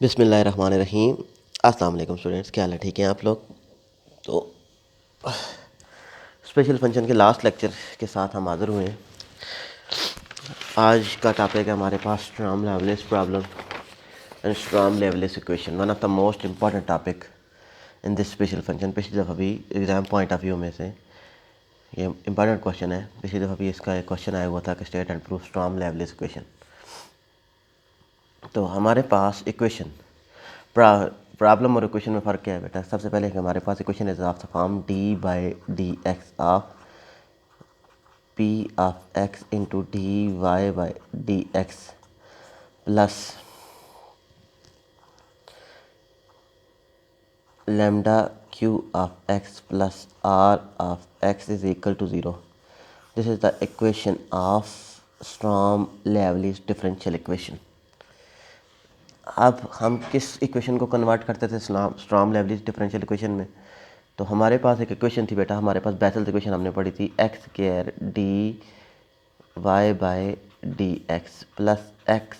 बिस्मिल्लाहिर्रहमानिर्रहीम। अस्सलाम वालेकुम स्टूडेंट्स, क्या हाल है? ठीक हैं आप लोग? तो स्पेशल फंक्शन के लास्ट लेक्चर के साथ हम हाज़िर हुए हैं। आज का टॉपिक है हमारे पास Sturm Liouville problem and Sturm Liouville equation, one of the most important topic in this special function. पिछली दफ़ा भी एग्ज़ाम पॉइंट ऑफ व्यू में से ये इम्पॉर्टेंट क्वेश्चन है। पिछली दफ़ा भी इसका एक क्वेश्चन आया हुआ था कि state and proof Sturm Liouville equation. तो हमारे पास इक्वेशन प्रॉब्लम और इक्वेशन में फ़र्क क्या है बेटा? सबसे पहले हमारे पास equation is of the form d by d x of p of x into d y by d x plus lambda q of x plus r of x is equal to zero. This is the equation of Sturm Liouville differential equation. अब हम किस equation को convert करते थे Sturm Liouville differential equation में? तो हमारे पास एक इक्वेशन थी बेटा, हमारे पास बेसल्स इक्वेशन हमने पढ़ी थी, x square d y by d x plus x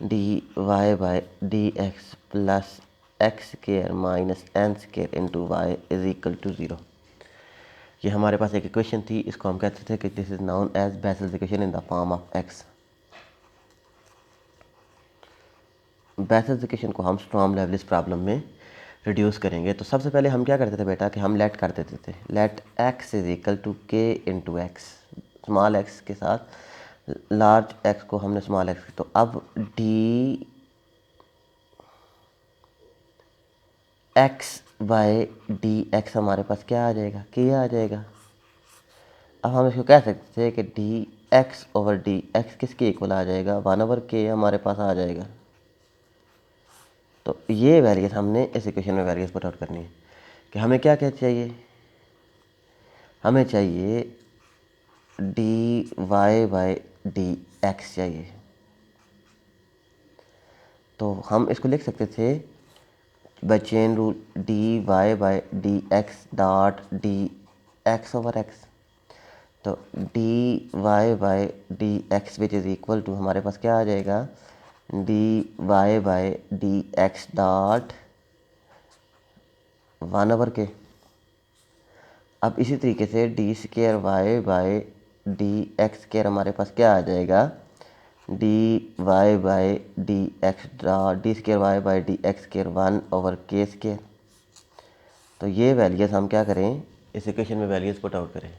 d y by d x plus x square minus n square into y is equal to zero. ये हमारे पास एक इक्वेशन थी, इसको हम कहते थे कि this is known as Bessel's equation in the form of x. Bessel's equation को हम स्टर्म लिउविल प्रॉब्लम में रिड्यूस करेंगे। तो सबसे पहले हम क्या करते थे बेटा कि हम लेट कर देते थे, let x is equal to k into x. Small x के साथ लार्ज एक्स को हमने स्मॉल एक्स, तो अब D x by d x हमारे पास क्या आ जाएगा? के आ जाएगा। अब हम इसको कह सकते थे कि D x over D x किसके इक्वल आ जाएगा? 1/k हमारे पास आ जाएगा। तो ये वैल्यूज हमने इस इक्वेशन में वैल्यूज पुट आउट करनी है कि हमें क्या क्या चाहिए? हमें चाहिए d y by d x चाहिए। तो हम इसको लिख सकते थे by chain rule d y by d x dot d x over x. तो d y by d x which is equal to हमारे पास क्या आ जाएगा? D y by d x dot 1/k। अब इसी तरीके से d square y by d x square हमारे पास क्या आ जाएगा? D y by d x d square y by d x square 1/k square. तो ये वैल्यूज हम क्या करें, इस इक्वेशन में वैल्यूज पुट आउट करें।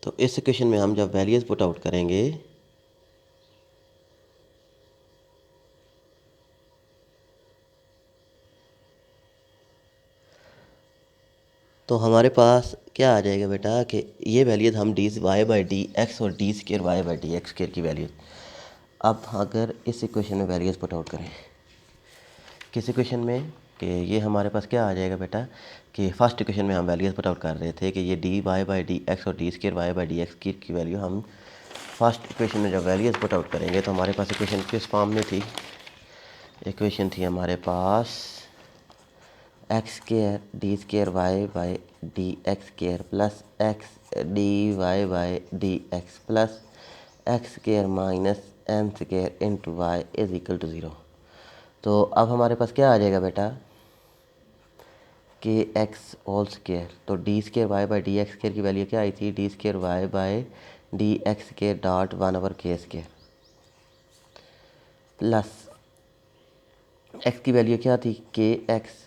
तो इस इक्वेशन में हम जब वैल्यूज पुट आउट करेंगे तो हमारे पास क्या आ जाएगा बेटा कि ये वैल्यूज हम d y by d x और d square y by d x square की वैल्यूज। अब अगर इस इक्वेशन में वैल्यूज पुट आउट करें, किस इक्वेशन में? कि ये हमारे पास क्या आ जाएगा बेटा कि फर्स्ट इक्वेशन में हम वैल्यूज पुट आउट कर रहे थे कि ये d y by d x और d square y by d x की वैल्यू हम फर्स्ट इक्वेशन में जब वैल्यूज पुट आउट करेंगे तो हमारे पास इक्वेशन किस फॉर्म में थी? इक्वेशन थी हमारे पास x square d square y by d x square plus x d y by d x plus x square minus n square into y is equal to zero. तो अब हमारे पास क्या आ जाएगा बेटा के एक्स होल स्क्वायर। तो d square y by d x square की वैल्यू क्या आई थी? D square y by d x square dot 1/k square plus x की वैल्यू क्या थी? K x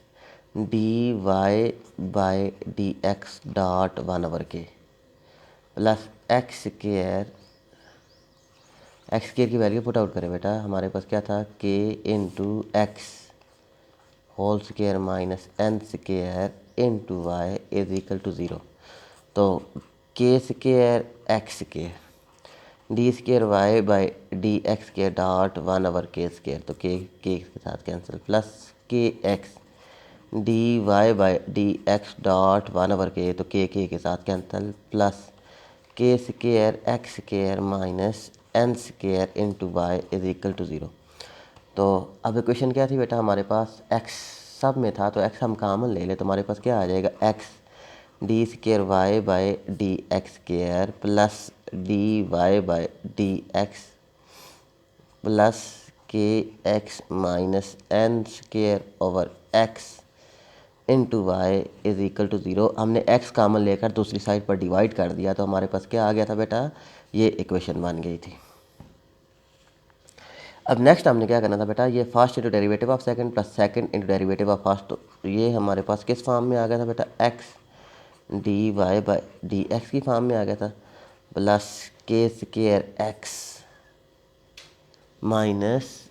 d y by d x dot 1/k plus x square की value put out करें बेटा, हमारे पास क्या था? K into x whole square minus n square into y is equal to zero. तो k square x square d square y by d x square dot 1/k square, तो k के साथ cancel, plus k x d y by d x dot 1/k, तो के साथ cancel, plus k square x square minus n square into y is equal to zero. तो अब equation क्या थी बेटा हमारे पास? एक्स सब में था, तो एक्स हम कॉमन ले ले तो हमारे पास क्या आ जाएगा? X d square y by d x square plus d y by d x plus k x minus n square over x into y is equal to 0। हमने x कामन लेकर दूसरी साइड पर डिवाइड कर दिया तो हमारे पास क्या आ गया था बेटा, ये इक्वेशन बन गई थी। अब नेक्स्ट हमने क्या करना था बेटा, ये first into derivative of second plus second into derivative of first, तो ये हमारे पास किस फॉर्म में आ गया था बेटा, x d y by d x की फॉर्म में आ गया था plus k square x minus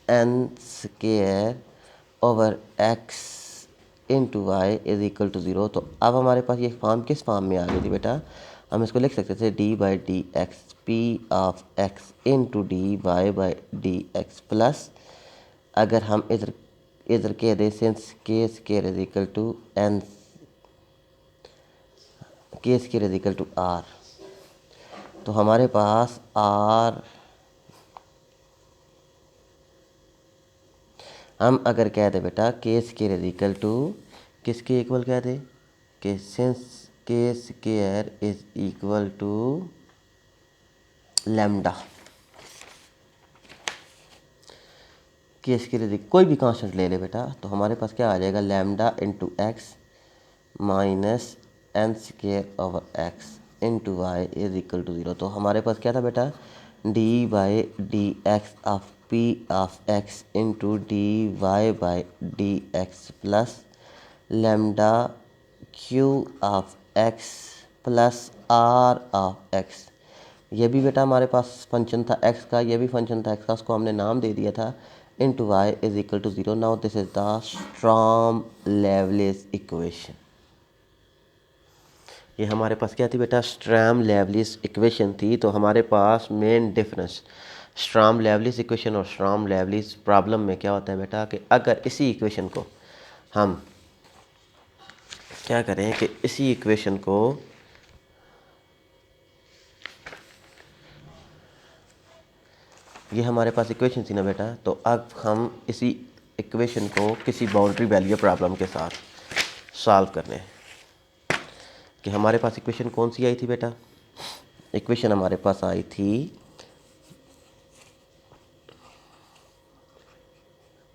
n square over x into y is equal to 0। तो अब हमारे पास ये फॉर्म किस फॉर्म में आ गई थी बेटा, हम इसको लिख सकते थे d by d x p of x into d y by d x plus, अगर हम इधर इधर कह दें since k square is equal to n k square is equal to r, तो हमारे पास आर, हम अगर कह दे बेटा k square is equal to किसके इक्वल कह दे, कि since k square is equal to lambda, k square कोई भी कांस्टेंट ले ले बेटा, तो हमारे पास क्या आ जाएगा, lambda into x minus n square over x into y is equal to 0। तो हमारे पास क्या था बेटा, d by d x of p of x into d y by d x plus lambda q of x plus r of x. ये भी बेटा हमारे पास फंक्शन था एक्स का, ये भी फंक्शन था एक्स का, उसको हमने नाम दे दिया था into y is equal to 0। Now this is the Sturm Liouville equation. ये हमारे पास क्या थी बेटा, स्ट्रॉम-लिवलाइस इक्वेशन थी। तो हमारे पास मेन डिफरेंस स्ट्रॉम-लिवलाइस इक्वेशन और स्ट्रॉम-लिवलाइस प्रॉब्लम में क्या होता है बेटा, कि अगर इसी इक्वेशन को हम क्या करें कि इसी इक्वेशन को ये हमारे पास इक्वेशन थी ना बेटा, तो अब हम इसी इक्वेशन को किसी बाउंड्री वैल्यू प्रॉब्लम के साथ सॉल्व करने हैं। कि हमारे पास इक्वेशन कौन सी आई थी बेटा, इक्वेशन हमारे पास आई थी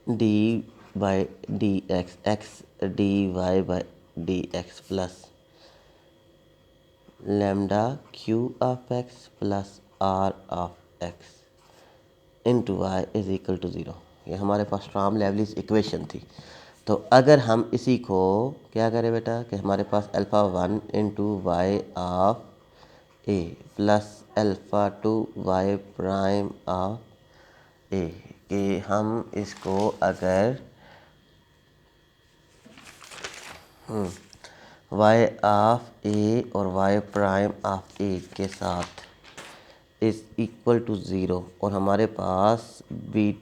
d by d x x d y by d x plus lambda q of x plus r of x into y is equal to 0। ये हमारे पास स्ट्रॉम-लिवलाइस इक्वेशन थी। तो अगर हम इसी को क्या करें बेटा, कि हमारे पास alpha 1 into y of a plus alpha 2 y prime of a, कि हम इसको अगर वाई ऑफ ए और वाई प्राइम ऑफ ए के साथ इज इक्वल टू 0 और हमारे पास b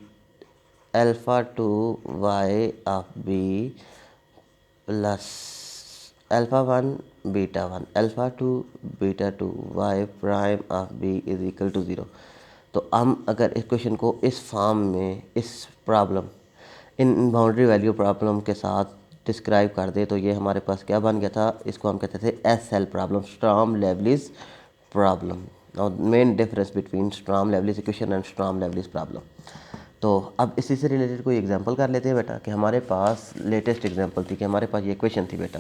alpha 2 y of b plus alpha 1 beta 1 alpha 2 beta 2 y prime of b is equal to 0। तो हम अगर इक्वेशन को इस फॉर्म में, इस problem in boundary value problem के साथ डिस्क्राइब कर दे, तो ये हमारे पास क्या बन गया था, इसको हम कहते थे SL प्रॉब्लम, स्ट्रॉम-लिवलाइस प्रॉब्लम। और main difference between Sturm Liouville equation and Sturm Liouville problem. तो अब इसी से रिलेटेड कोई एग्जांपल कर लेते हैं बेटा, कि हमारे पास लेटेस्ट एग्जांपल थी कि हमारे पास ये इक्वेशन थी बेटा,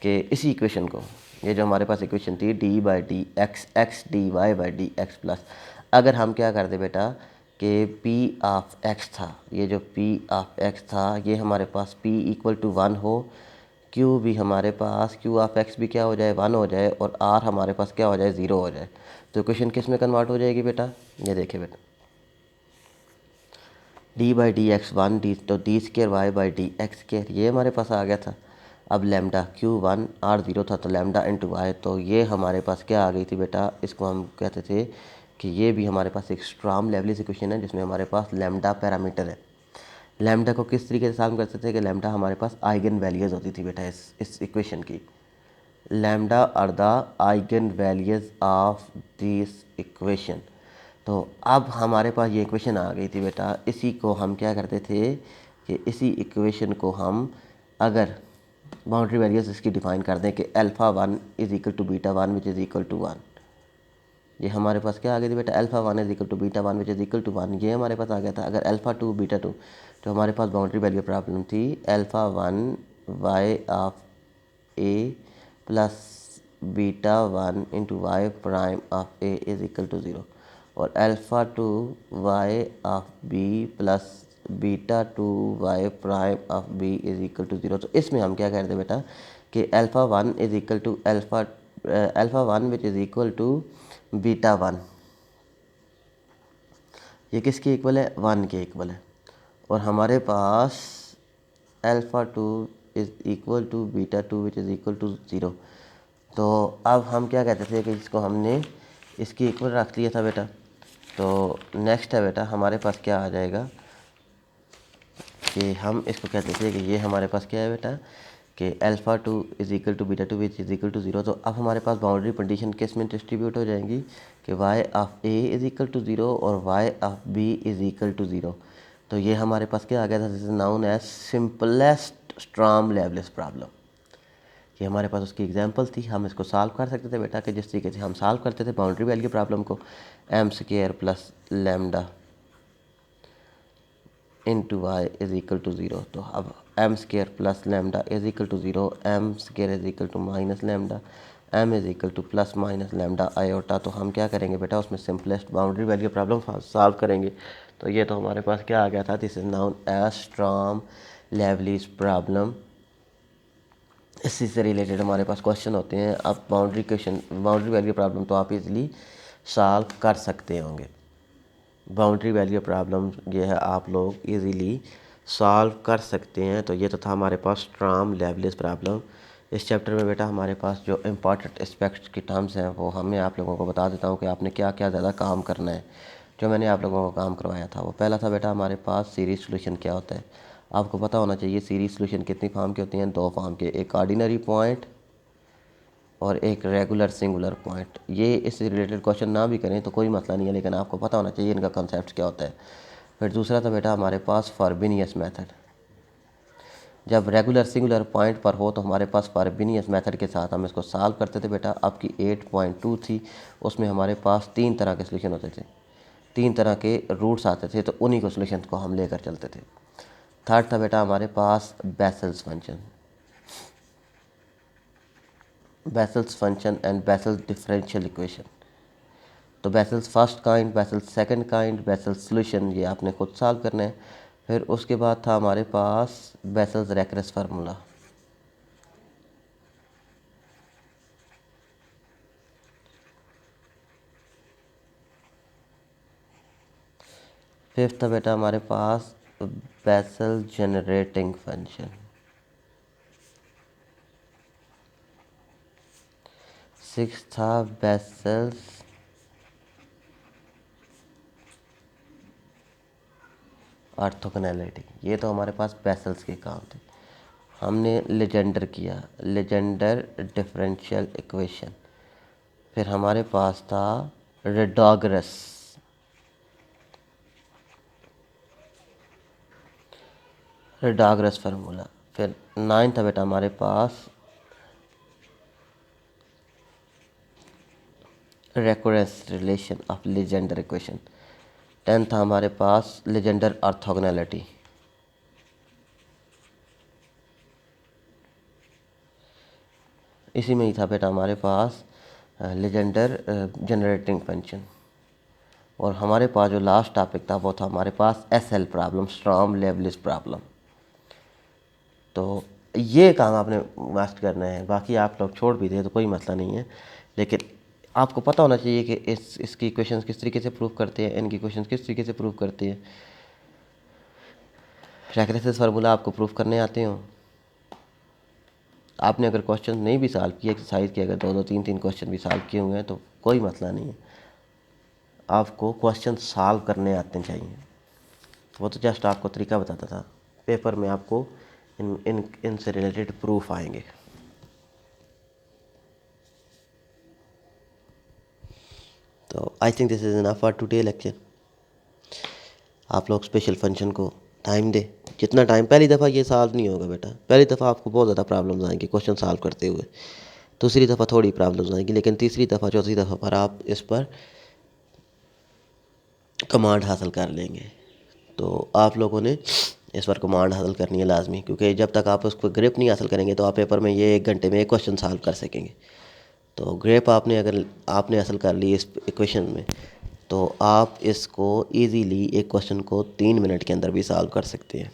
कि इसी इक्वेशन को, ये जो हमारे पास इक्वेशन थी d by d x x d y by d x plus, अगर हम क्या करते बेटा कि पी ऑफ एक्स था, ये जो पी ऑफ एक्स था ये हमारे पास पी इक्वल टू 1 हो, क्यू भी हमारे पास क्यू ऑफ एक्स भी क्या हो जाए 1 हो जाए, और आर हमारे पास क्या हो जाए 0 हो जाए, तो इक्वेशन किस में कन्वर्ट हो जाएगी बेटा, ये देखिए बेटा d by d x 1 d, तो d square y by d x square ये हमारे पास आ गया था। अब लैम्डा क्यू 1 आर 0 था, तो लैम्डा इंटू वाई, तो ये हमारे पास क्या आ गई थी बेटा, इसको हम कहते थे कि ये भी हमारे पास एक स्ट्रॉम-लिवलाइस इक्वेशन है, जिसमें हमारे पास लैम्डा पैरामीटर है। लैम्डा को किस तरीके से सॉल्व करते थे, कि लैम्डा हमारे पास आइगन वैल्यूज़ होती थी बेटा इस इक्वेशन की, lambda are the eigenvalues of this equation. तो अब हमारे पास ये इक्वेशन आ गई थी बेटा, इसी को हम क्या करते थे कि इसी इक्वेशन को हम अगर बाउंड्री वैल्यूज इसकी डिफाइन कर दें कि alpha 1 is equal to beta 1 which is equal to 1। ये हमारे पास क्या आ गया था बेटा, alpha 1 is equal to beta 1 which is equal to 1, ये हमारे पास आ गया था। अगर अल्फ़ा 2 बीटा 2, तो हमारे पास बाउंड्री वैल्यू प्रॉब्लम थी alpha 1 y of a plus beta 1 into y prime of a is equal to 0, और alpha 2 y of b plus beta 2 y prime of b is equal to 0। तो इसमें हम क्या करते बेटा कि alpha 1 is equal to alpha 1 which is equal to beta 1, ये किसके इक्वल है, 1 के इक्वल है। और हमारे पास alpha 2 is equal to beta 2 which is equal to 0। तो अब हम क्या कहते थे कि इसको हमने इसकी इक्वल रख लिया था बेटा। तो नेक्स्ट है बेटा हमारे पास क्या आ जाएगा कि हम इसको कहते थे कि ये हमारे पास क्या है बेटा कि alpha 2 is equal to beta 2 which is equal to 0। तो अब हमारे पास बाउंड्री कंडीशन किस में डिस्ट्रीब्यूट हो जाएंगी कि y of a is equal to 0 और y of b is equal to 0। तो ये हमारे पास क्या आ गया था, this is known as simplest Sturm Liouville problem. ये हमारे पास उसकी एग्जांपल थी। हम इसको सॉल्व कर सकते थे बेटा कि जिस तरीके से हम सॉल्व करते थे बाउंड्री वैल्यू प्रॉब्लम को, m square plus lambda into y is equal to 0। तो अब m square plus lambda is equal to 0, m square is equal to minus lambda, m is equal to plus minus lambda iota. तो हम क्या करेंगे बेटा उसमें simplest boundary value problem solve करेंगे। तो ये तो हमारे पास क्या आ गया था, this is known as Sturm Liouville problem. इसी से रिलेटेड हमारे पास क्वेश्चन होते हैं। अब बाउंड्री वैल्यू प्रॉब्लम तो आप इजीली सॉल्व कर सकते होंगे। बाउंड्री वैल्यू प्रॉब्लम ये है आप लोग इजीली सॉल्व कर सकते हैं। तो ये तो था हमारे पास स्टॉर्म लिवलाइज प्रॉब्लम। इस चैप्टर में बेटा हमारे पास जो इम्पॉर्टेंट एस्पेक्ट्स की टर्म्स हैं वो हमें आप लोगों को बता देता हूँ कि आपने क्या क्या ज़्यादा काम करना है। जो मैंने आप लोगों को काम करवाया था वो पहला था बेटा हमारे पास सीरीज सोल्यूशन क्या होता है। आपको पता होना चाहिए सीरीज सोल्यूशन कितनी फॉर्म की होती हैं, 2 फॉर्म के, एक ऑर्डिनरी पॉइंट और एक रेगुलर सिंगुलर पॉइंट। ये इससे रिलेटेड क्वेश्चन ना भी करें तो कोई मसला नहीं है, लेकिन आपको पता होना चाहिए इनका कंसेप्ट क्या होता है। फिर दूसरा था बेटा हमारे पास फार्बिनियस मेथड। जब रेगुलर सिंगुलर पॉइंट पर हो तो हमारे पास फार्बिनियस मेथड के साथ हम इसको सॉल्व करते थे बेटा। आपकी 8.2 थी, उसमें हमारे पास 3 तरह के सोल्यूशन होते थे, 3 तरह के रूट्स आते थे, तो उन्हीं को सोल्यूशन को हम लेकर चलते थे। थर्ड था बेटा हमारे पास Bessel's function, Bessel's function and Bessel's differential equation. तो Bessel's first kind, Bessel's second kind, Bessel's solution, ये आपने खुद सॉल्व करना है। फिर उसके बाद था हमारे पास बेसल्स रेकरस फार्मूला। फिफ्थ था बेटा हमारे पास बेसल जनरेटिंग फंक्शन। सिक्स था बेसल्स ऑर्थोगोनैलिटी। ये तो हमारे पास बेसल्स के काम थे। हमने लेजेंडर किया, लेजेंडर डिफरेंशियल इक्वेशन। फिर हमारे पास था रेडोग्रस, रेडोग्रस फार्मूला। फिर 9 था बेटा हमारे पास recurrence relation of Legendre equation. 10 था हमारे पास लेजेंडर ऑर्थोगोनैलिटी। इसी में ही था बेटा हमारे पास लेजेंडर जनरेटिंग फंक्शन। और हमारे पास जो लास्ट टॉपिक था वो था हमारे पास SL problem, storm Liouville problem. तो ये काम आपने मस्ट करना है, बाकी आप लोग छोड़ भी दें तो कोई मसला नहीं है, लेकिन आपको पता होना चाहिए कि इसकी इक्वेशंस किस तरीके से प्रूव करते हैं, इनकी इक्वेशंस किस तरीके से प्रूव करते हैं। रेकरेंस फार्मूला आपको प्रूव करने आते हो। आपने अगर क्वेश्चन नहीं भी सॉल्व किए, एक्सरसाइज के अगर 2-2 3-3 क्वेश्चन भी सॉल्व किए हुए हैं तो कोई मसला नहीं है, आपको क्वेश्चन सॉल्व करने आते चाहिए। वो तो जस्ट आपको तरीका बताता था, पेपर में आपको इनसे रिलेटेड प्रूफ आएंगे। तो I think this is enough for today lecture. आप लोग स्पेशल फंक्शन को टाइम दें। जितना टाइम पहली दफ़ा ये सॉल्व नहीं होगा बेटा, पहली दफ़ा आपको बहुत ज़्यादा प्रॉब्लम्स आएंगी क्वेश्चन सॉल्व करते हुए, दूसरी दफ़ा थोड़ी प्रॉब्लम्स आएंगी, लेकिन तीसरी दफ़ा चौथी दफ़ा पर आप इस पर कमांड हासिल कर लेंगे। तो आप लोगों ने इस पर कमांड हासिल करनी है लाजमी, क्योंकि जब तक आप उसको ग्रिप नहीं हासिल करेंगे तो आप पेपर में ये 1 घंटे में एक क्वेश्चन सॉल्व कर सकेंगे। तो ग्रिप अगर आपने हासिल कर ली इस इक्वेशन में, तो आप इसको इजीली एक क्वेश्चन को 3 मिनट के अंदर भी सॉल्व कर सकते हैं।